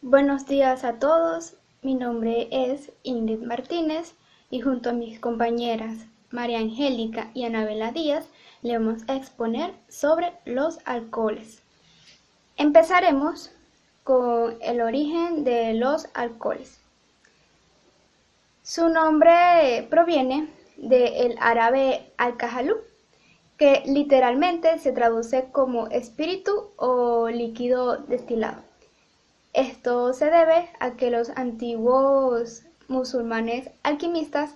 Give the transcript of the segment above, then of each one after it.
Buenos días a todos, mi nombre es Ingrid Martínez y junto a mis compañeras María Angélica y Anabela Díaz le vamos a exponer sobre los alcoholes. Empezaremos con el origen de los alcoholes. Su nombre proviene del árabe al-kahalu, que literalmente se traduce como espíritu o líquido destilado. Esto se debe a que los antiguos musulmanes alquimistas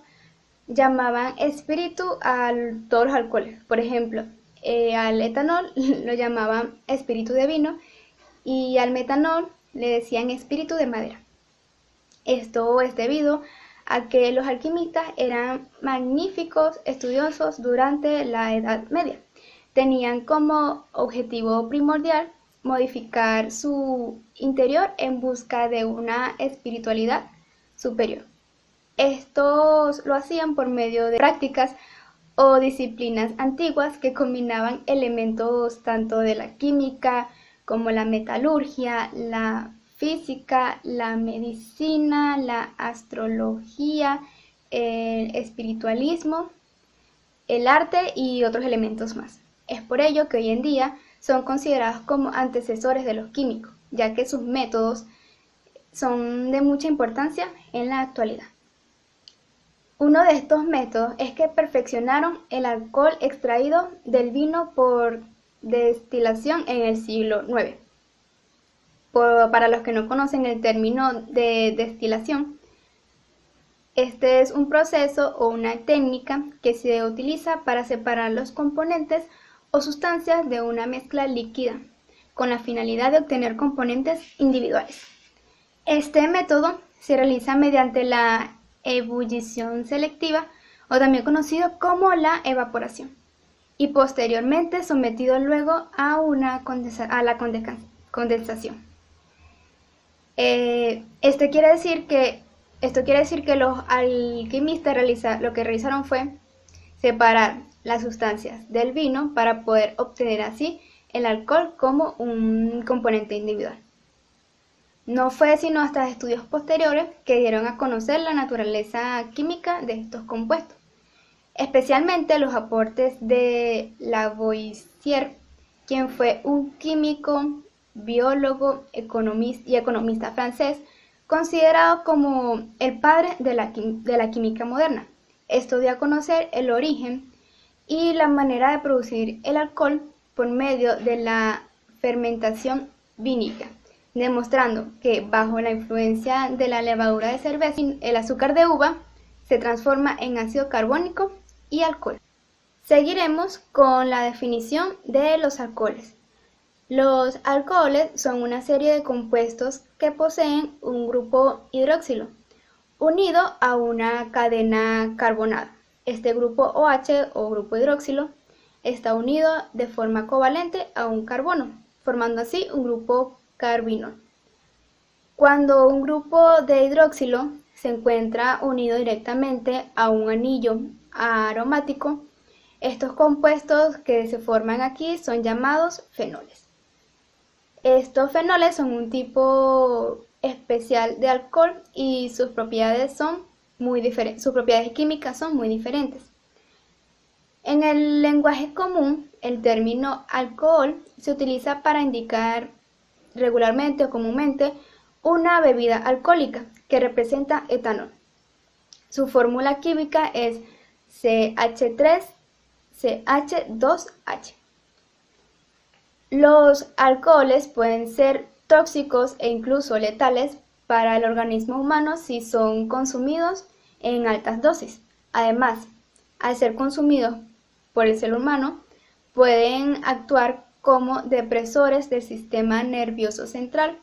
llamaban espíritu a todos los alcoholes. Por ejemplo, al etanol lo llamaban espíritu de vino y al metanol le decían espíritu de madera. Esto es debido a que los alquimistas eran magníficos estudiosos durante la Edad Media. Tenían como objetivo primordial modificar su interior en busca de una espiritualidad superior. Estos lo hacían por medio de prácticas o disciplinas antiguas que combinaban elementos tanto de la química como la metalurgia, la física, la medicina, la astrología, el espiritualismo, el arte y otros elementos más. Es por ello que hoy en día son considerados como antecesores de los químicos, ya que sus métodos son de mucha importancia en la actualidad. Uno de estos métodos es que perfeccionaron el alcohol extraído del vino por destilación en el siglo IX. Para los que no conocen el término de destilación, este es un proceso o una técnica que se utiliza para separar los componentes o sustancias de una mezcla líquida, con la finalidad de obtener componentes individuales. Este método se realiza mediante la ebullición selectiva, o también conocido como la evaporación, y posteriormente sometido luego a la condensación. Esto quiere decir que los alquimistas lo que realizaron fue separar las sustancias del vino para poder obtener así el alcohol como un componente individual. No fue sino hasta estudios posteriores que dieron a conocer la naturaleza química de estos compuestos, especialmente los aportes de Lavoisier, quien fue un químico, biólogo y economista francés, considerado como el padre de la química moderna. Esto dio a conocer el origen y la manera de producir el alcohol por medio de la fermentación vínica, demostrando que bajo la influencia de la levadura de cerveza, el azúcar de uva se transforma en ácido carbónico y alcohol. Seguiremos con la definición de los alcoholes. Los alcoholes son una serie de compuestos que poseen un grupo hidroxilo unido a una cadena carbonada. Este grupo OH o grupo hidroxilo está unido de forma covalente a un carbono, formando así un grupo carbinol. Cuando un grupo de hidroxilo se encuentra unido directamente a un anillo aromático, estos compuestos que se forman aquí son llamados fenoles. Estos fenoles son un tipo especial de alcohol y sus propiedades químicas son muy diferentes. En el lenguaje común, el término alcohol se utiliza para indicar regularmente o comúnmente una bebida alcohólica que representa etanol. Su fórmula química es CH3CH2H. Los alcoholes pueden ser tóxicos e incluso letales para el organismo humano si son consumidos en altas dosis. Además, al ser consumidos por el ser humano, pueden actuar como depresores del sistema nervioso central,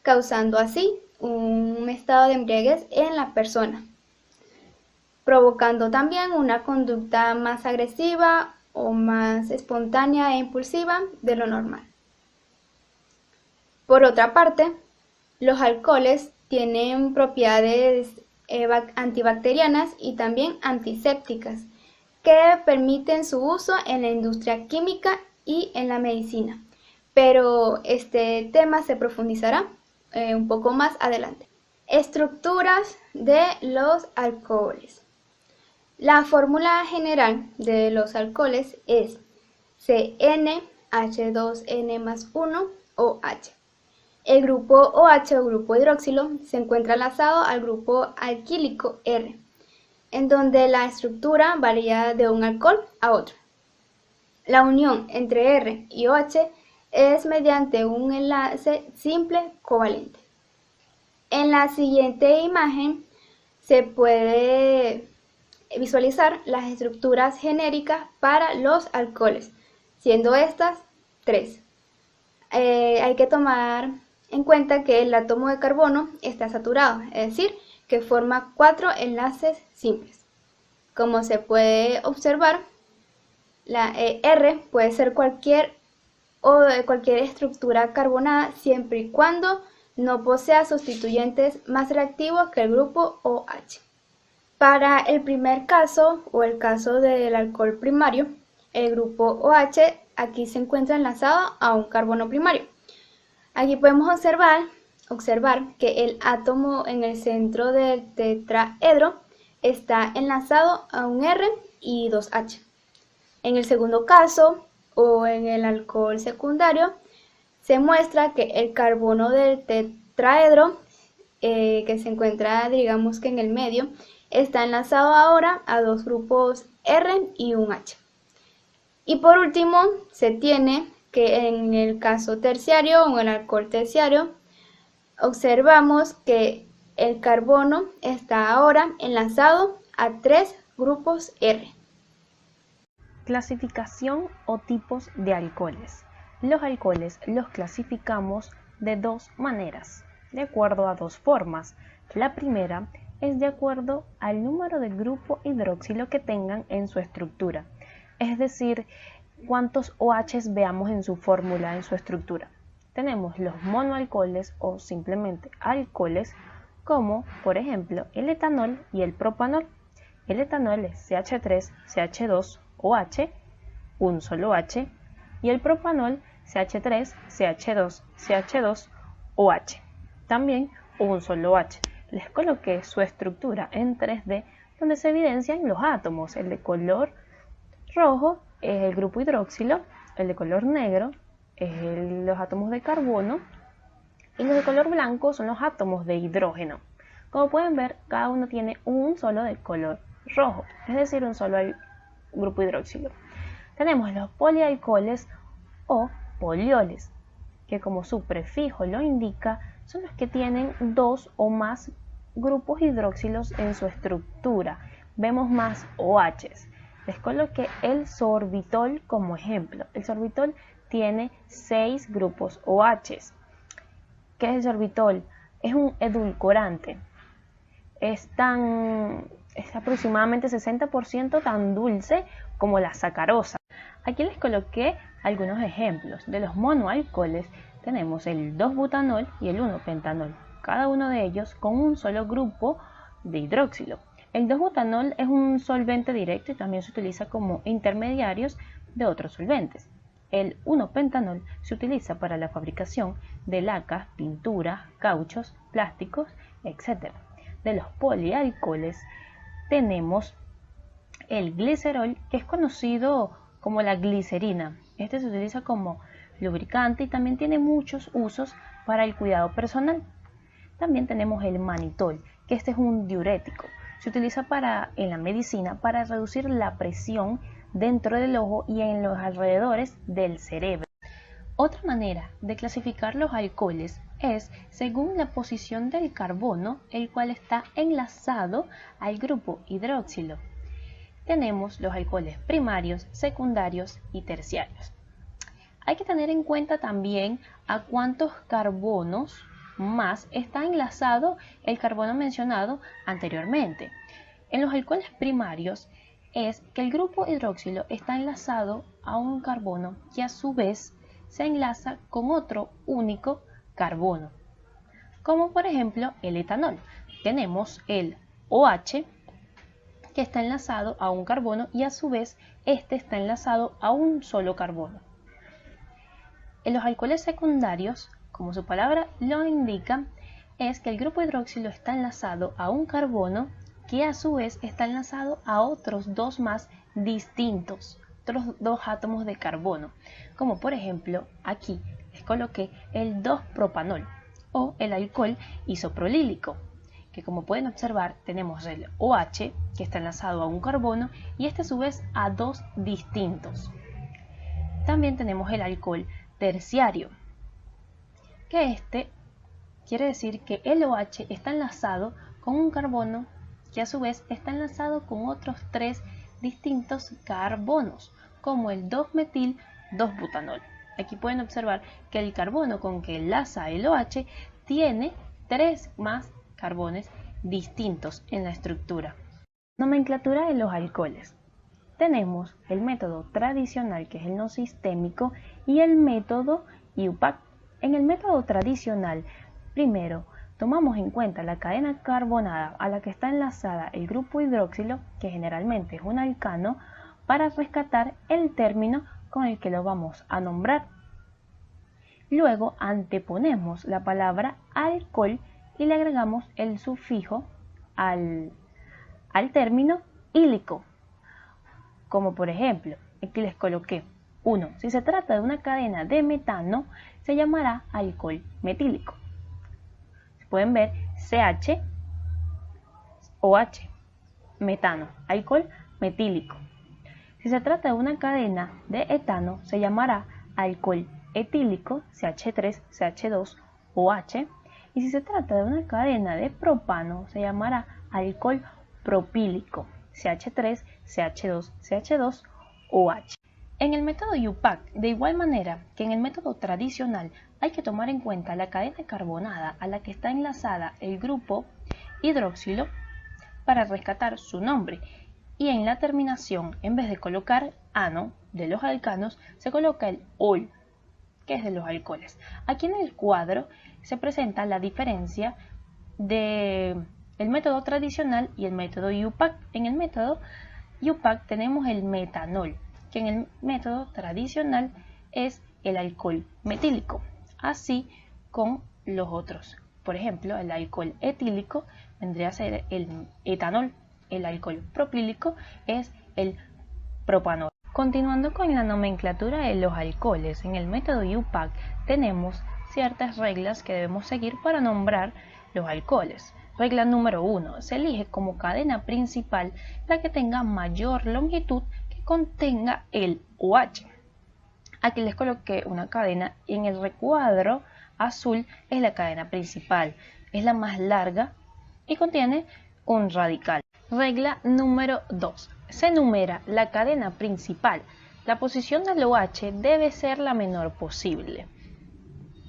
causando así un estado de embriaguez en la persona, provocando también una conducta más agresiva o más espontánea e impulsiva de lo normal. Por otra parte, los alcoholes tienen propiedades antibacterianas y también antisépticas que permiten su uso en la industria química y en la medicina. Pero este tema se profundizará un poco más adelante. Estructuras de los alcoholes. La fórmula general de los alcoholes es CnH2n más 1 OH. El grupo OH o grupo hidroxilo se encuentra enlazado al grupo alquílico R, en donde la estructura varía de un alcohol a otro. La unión entre R y OH es mediante un enlace simple covalente. En la siguiente imagen se puede visualizar las estructuras genéricas para los alcoholes, siendo estas 3. Hay que tomar en cuenta que el átomo de carbono está saturado, es decir, que forma 4 enlaces simples. Como se puede observar, la R puede ser cualquier estructura carbonada siempre y cuando no posea sustituyentes más reactivos que el grupo OH. Para el primer caso o el caso del alcohol primario, el grupo OH aquí se encuentra enlazado a un carbono primario. Aquí podemos observar que el átomo en el centro del tetraedro está enlazado a un R y 2H. En el segundo caso, o en el alcohol secundario, se muestra que el carbono del tetraedro, que se encuentra, digamos que en el medio, está enlazado ahora a 2 grupos R y un H. Y por último, se tiene que en el caso terciario o en el alcohol terciario, observamos que el carbono está ahora enlazado a 3 grupos R. Clasificación o tipos de alcoholes. Los alcoholes los clasificamos de 2 maneras, de acuerdo a 2 formas. La primera es de acuerdo al número de grupo hidroxilo que tengan en su estructura, es decir, cuántos OHs veamos en su fórmula, en su estructura. Tenemos los monoalcoholes o simplemente alcoholes, como por ejemplo el etanol y el propanol. El etanol es CH3, CH2, OH, un solo H, y el propanol CH3, CH2, CH2, OH, también un solo H. Les coloqué su estructura en 3D donde se evidencian los átomos. El de color rojo es el grupo hidroxilo, el de color negro es los átomos de carbono y los de color blanco son los átomos de hidrógeno. Como pueden ver, cada uno tiene un solo de color rojo, es decir, un solo grupo hidroxilo. Tenemos los polialcoholes o polioles, que como su prefijo lo indica, son los que tienen 2 o más grupos hidroxilos en su estructura. Vemos más OHs. Les coloqué el sorbitol como ejemplo. El sorbitol tiene 6 grupos OHs. ¿Qué es el sorbitol? Es un edulcorante. Es aproximadamente 60% tan dulce como la sacarosa. Aquí les coloqué algunos ejemplos. De los monoalcoholes tenemos el 2-butanol y el 1-pentanol, cada uno de ellos con un solo grupo de hidroxilo. El 2-butanol es un solvente directo y también se utiliza como intermediarios de otros solventes. El 1-pentanol se utiliza para la fabricación de lacas, pinturas, cauchos, plásticos, etc. De los polialcoholes tenemos el glicerol, que es conocido como la glicerina. Este se utiliza como lubricante y también tiene muchos usos para el cuidado personal. También tenemos el manitol, que este es un diurético. Se utiliza en la medicina para reducir la presión dentro del ojo y en los alrededores del cerebro. Otra manera de clasificar los alcoholes es según la posición del carbono, el cual está enlazado al grupo hidroxilo. Tenemos los alcoholes primarios, secundarios y terciarios. Hay que tener en cuenta también a cuántos carbonos más está enlazado el carbono mencionado anteriormente. En los alcoholes primarios es que el grupo hidroxilo está enlazado a un carbono que a su vez se enlaza con otro único carbono, como por ejemplo el etanol. Tenemos el OH que está enlazado a un carbono y a su vez este está enlazado a un solo carbono. En los alcoholes secundarios, como su palabra lo indica, es que el grupo hidroxilo está enlazado a un carbono que a su vez está enlazado a otros dos más distintos, otros dos átomos de carbono, como por ejemplo aquí les coloqué el 2-propanol o el alcohol isoprolílico, que como pueden observar tenemos el OH que está enlazado a un carbono y este a su vez a dos distintos. También tenemos el alcohol terciario, que este quiere decir que el OH está enlazado con un carbono que a su vez está enlazado con otros tres distintos carbonos, como el 2-metil 2-butanol. Aquí pueden observar que el carbono con que enlaza el OH tiene tres más carbones distintos en la estructura. Nomenclatura de los alcoholes. Tenemos el método tradicional, que es el no sistémico, y el método IUPAC. En el método tradicional, primero tomamos en cuenta la cadena carbonada a la que está enlazada el grupo hidroxilo, que generalmente es un alcano, para rescatar el término con el que lo vamos a nombrar. Luego anteponemos la palabra alcohol y le agregamos el sufijo al término ílico, como por ejemplo, aquí les coloqué 1. Si se trata de una cadena de metano, se llamará alcohol metílico. Pueden ver CH, OH, metano, alcohol metílico. Si se trata de una cadena de etano, se llamará alcohol etílico, CH3, CH2, OH. Y si se trata de una cadena de propano, se llamará alcohol propílico, CH3, CH2, CH2, OH. En el método IUPAC, de igual manera que en el método tradicional, hay que tomar en cuenta la cadena carbonada a la que está enlazada el grupo hidroxilo para rescatar su nombre. Y en la terminación, en vez de colocar ano de los alcanos, se coloca el ol, que es de los alcoholes. Aquí en el cuadro se presenta la diferencia del método tradicional y el método IUPAC. En el método IUPAC tenemos el metanol, que en el método tradicional es el alcohol metílico, así con los otros. Por ejemplo, el alcohol etílico vendría a ser el etanol, el alcohol propílico es el propanol. Continuando con la nomenclatura de los alcoholes, en el método IUPAC tenemos ciertas reglas que debemos seguir para nombrar los alcoholes. Regla número 1. Se elige como cadena principal la que tenga mayor longitud que contenga el OH. Aquí les coloqué una cadena y en el recuadro azul es la cadena principal. Es la más larga y contiene un radical. Regla número 2. Se numera la cadena principal. La posición del OH debe ser la menor posible.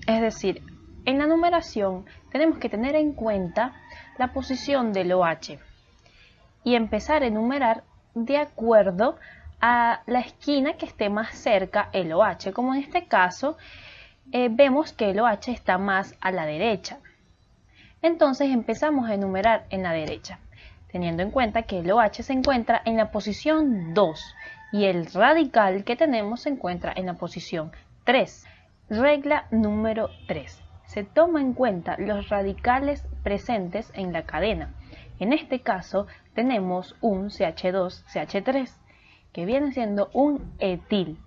Es decir, en la numeración tenemos que tener en cuenta la posición del OH y empezar a enumerar de acuerdo a la esquina que esté más cerca el OH. Como en este caso, vemos que el OH está más a la derecha. Entonces empezamos a enumerar en la derecha, teniendo en cuenta que el OH se encuentra en la posición 2 y el radical que tenemos se encuentra en la posición 3. Regla número 3. Se toma en cuenta los radicales presentes en la cadena. En este caso tenemos un CH2, CH3, que viene siendo un etil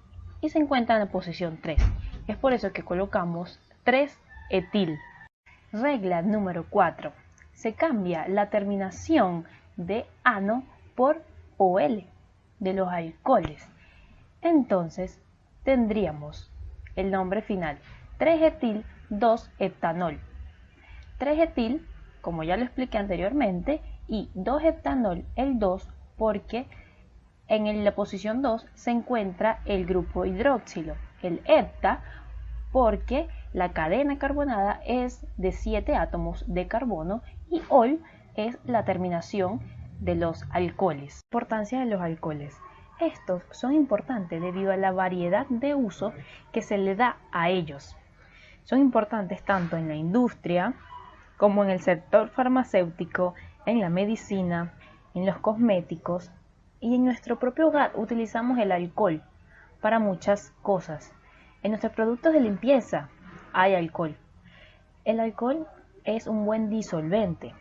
y se encuentra en la posición 3. Es por eso que colocamos 3-etil. Regla número 4. Se cambia la terminación de ano por OL de los alcoholes. Entonces tendríamos el nombre final 3-etil 2-heptanol. 3-etil, como ya lo expliqué anteriormente, y 2-heptanol, el 2, porque en la posición 2 se encuentra el grupo hidroxilo. El hepta, porque la cadena carbonada es de 7 átomos de carbono y ol es la terminación de los alcoholes. Importancia de los alcoholes. Estos son importantes debido a la variedad de uso que se le da a ellos. Son importantes tanto en la industria como en el sector farmacéutico, en la medicina, en los cosméticos y en nuestro propio hogar utilizamos el alcohol para muchas cosas. En nuestros productos de limpieza hay alcohol. El alcohol es un buen disolvente.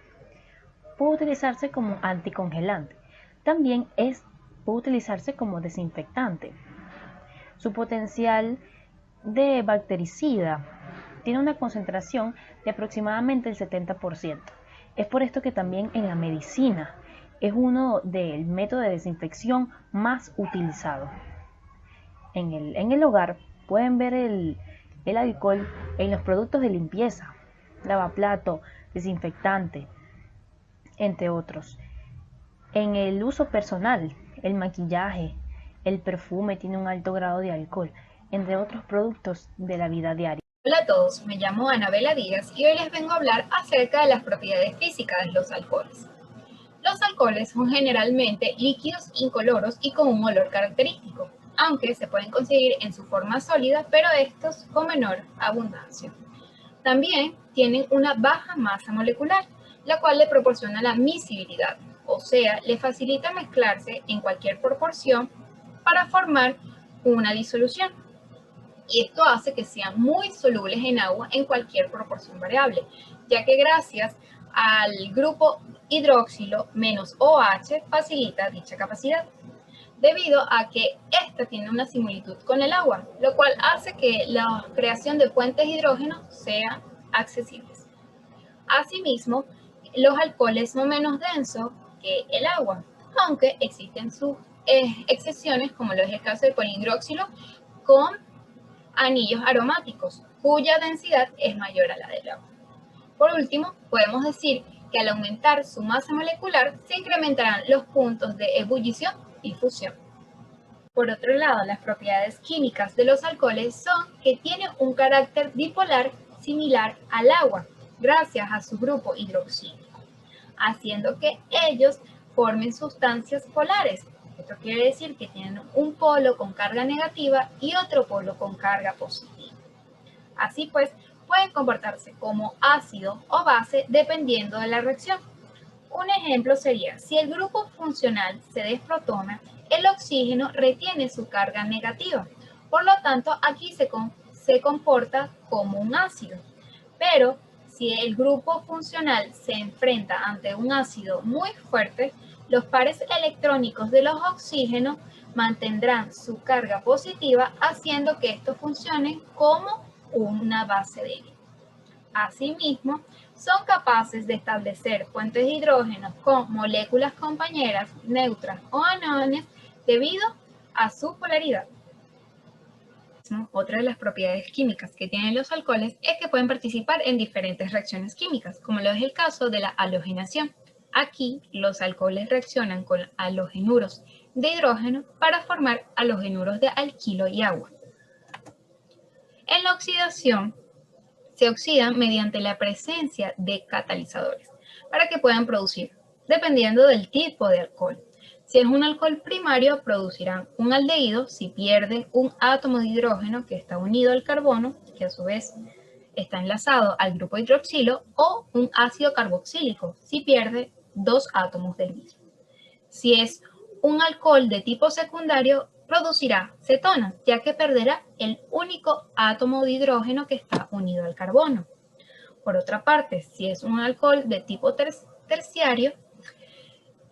Puede utilizarse como anticongelante. También puede utilizarse como desinfectante. Su potencial de bactericida tiene una concentración de aproximadamente el 70%. Es por esto que también en la medicina es uno del métodos de desinfección más utilizado. En el hogar pueden ver el alcohol en los productos de limpieza, lavaplato, desinfectante, entre otros. En el uso personal, el maquillaje, el perfume tiene un alto grado de alcohol, entre otros productos de la vida diaria. Hola a todos, me llamo Anabela Díaz y hoy les vengo a hablar acerca de las propiedades físicas de los alcoholes. Los alcoholes son generalmente líquidos incoloros y con un olor característico, aunque se pueden conseguir en su forma sólida, pero estos con menor abundancia. También tienen una baja masa molecular, la cual le proporciona la miscibilidad, o sea, le facilita mezclarse en cualquier proporción para formar una disolución. Y esto hace que sean muy solubles en agua en cualquier proporción variable, ya que gracias al grupo hidroxilo menos OH facilita dicha capacidad, debido a que ésta tiene una similitud con el agua, lo cual hace que la creación de puentes de hidrógeno sean accesibles. Asimismo, los alcoholes son menos densos que el agua, aunque existen sus excepciones, como lo es el caso del polihidroxilo con anillos aromáticos, cuya densidad es mayor a la del agua. Por último, podemos decir que al aumentar su masa molecular se incrementarán los puntos de ebullición y fusión. Por otro lado, las propiedades químicas de los alcoholes son que tienen un carácter dipolar similar al agua, gracias a su grupo hidroxílico, haciendo que ellos formen sustancias polares. Esto quiere decir que tienen un polo con carga negativa y otro polo con carga positiva. Así pues, pueden comportarse como ácido o base dependiendo de la reacción. Un ejemplo sería, si el grupo funcional se desprotona, el oxígeno retiene su carga negativa. Por lo tanto, aquí se comporta como un ácido. Pero si el grupo funcional se enfrenta ante un ácido muy fuerte, los pares electrónicos de los oxígenos mantendrán su carga positiva, haciendo que estos funcionen como una base débil. Asimismo, son capaces de establecer puentes de hidrógeno con moléculas compañeras neutras o aniones debido a su polaridad. Otra de las propiedades químicas que tienen los alcoholes es que pueden participar en diferentes reacciones químicas, como lo es el caso de la halogenación. Aquí, los alcoholes reaccionan con halogenuros de hidrógeno para formar halogenuros de alquilo y agua. En la oxidación, se oxidan mediante la presencia de catalizadores para que puedan producir, dependiendo del tipo de alcohol. Si es un alcohol primario, producirán un aldehído si pierde un átomo de hidrógeno que está unido al carbono, que a su vez está enlazado al grupo hidroxilo, o un ácido carboxílico si pierde dos átomos del mismo. Si es un alcohol de tipo secundario, producirá cetonas, ya que perderá el único átomo de hidrógeno que está unido al carbono. Por otra parte, si es un alcohol de tipo terciario,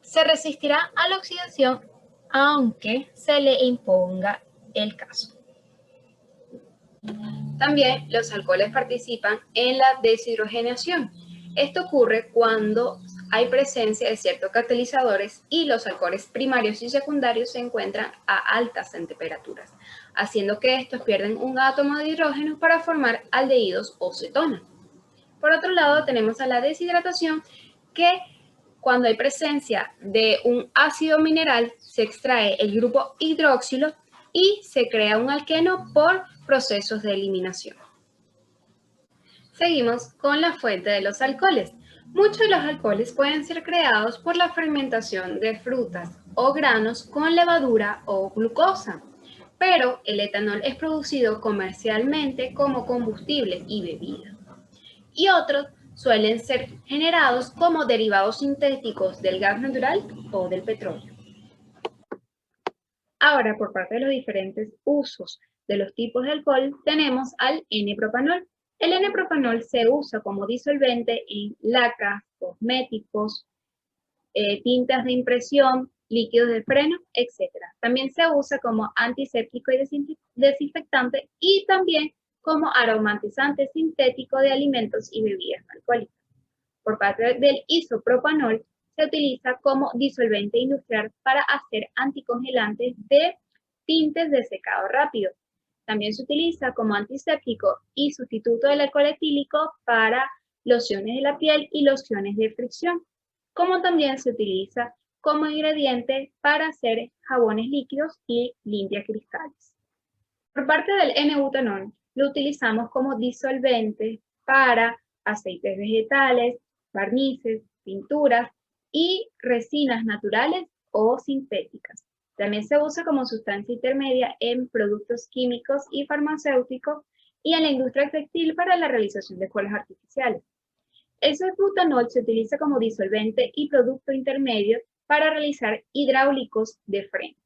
se resistirá a la oxidación aunque se le imponga el caso. También los alcoholes participan en la deshidrogenación. Esto ocurre cuando hay presencia de ciertos catalizadores y los alcoholes primarios y secundarios se encuentran a altas temperaturas, haciendo que estos pierden un átomo de hidrógeno para formar aldehídos o cetonas. Por otro lado, tenemos a la deshidratación, que cuando hay presencia de un ácido mineral se extrae el grupo hidroxilo y se crea un alqueno por procesos de eliminación. Seguimos con la fuente de los alcoholes. Muchos de los alcoholes pueden ser creados por la fermentación de frutas o granos con levadura o glucosa, pero el etanol es producido comercialmente como combustible y bebida. Y otros suelen ser generados como derivados sintéticos del gas natural o del petróleo. Ahora, por parte de los diferentes usos de los tipos de alcohol, tenemos al N-propanol. El N-propanol se usa como disolvente en lacas, cosméticos, tintas de impresión, líquidos de freno, etc. También se usa como antiséptico y desinfectante y también como aromatizante sintético de alimentos y bebidas alcohólicas. Por parte del isopropanol, se utiliza como disolvente industrial para hacer anticongelantes de tintes de secado rápido. También se utiliza como antiséptico y sustituto del alcohol etílico para lociones de la piel y lociones de fricción, como también se utiliza como ingrediente para hacer jabones líquidos y limpiacristales. Por parte del N-butanol, lo utilizamos como disolvente para aceites vegetales, barnices, pinturas y resinas naturales o sintéticas. También se usa como sustancia intermedia en productos químicos y farmacéuticos y en la industria textil para la realización de colas artificiales. El isobutanol se utiliza como disolvente y producto intermedio para realizar hidráulicos de freno,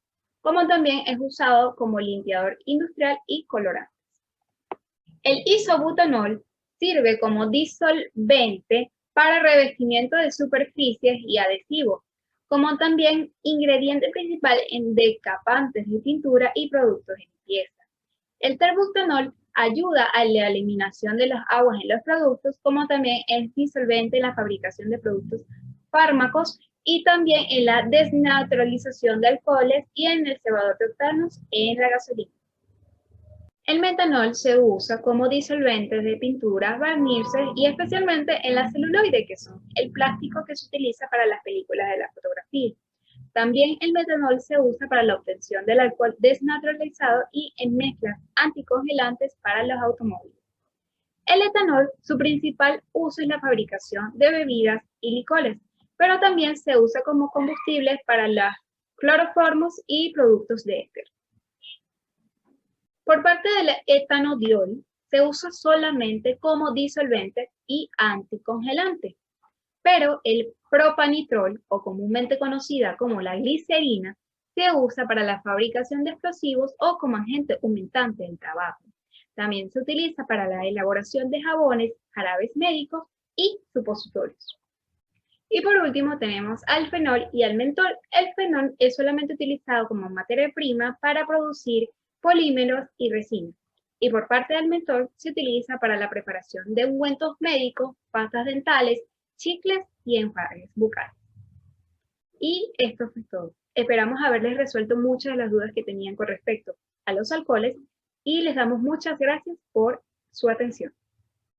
como también es usado como limpiador industrial y colorante. El isobutanol sirve como disolvente para revestimiento de superficies y adhesivos, como también ingrediente principal en decapantes de pintura y productos de limpieza. El terbutanol ayuda a la eliminación de las aguas en los productos, como también es disolvente en la fabricación de productos fármacos y también en la desnaturalización de alcoholes y en el cebador de octanos en la gasolina. El metanol se usa como disolvente de pinturas, barnices y especialmente en la celuloide, que son el plástico que se utiliza para las películas de la fotografía. También el metanol se usa para la obtención del alcohol desnaturalizado y en mezclas anticongelantes para los automóviles. El etanol, su principal uso es la fabricación de bebidas y licores, pero también se usa como combustible para los cloroformos y productos de éter. Por parte del etanodiol, se usa solamente como disolvente y anticongelante, pero el propanitrol, o comúnmente conocida como la glicerina, se usa para la fabricación de explosivos o como agente humectante del trabajo. También se utiliza para la elaboración de jabones, jarabes médicos y supositorios. Y por último tenemos al fenol y al mentol. El fenol es solamente utilizado como materia prima para producir polímeros y resinas. Y por parte del mentol se utiliza para la preparación de ungüentos médicos, pastas dentales, chicles y enjuagues bucales. Y esto fue todo. Esperamos haberles resuelto muchas de las dudas que tenían con respecto a los alcoholes y les damos muchas gracias por su atención.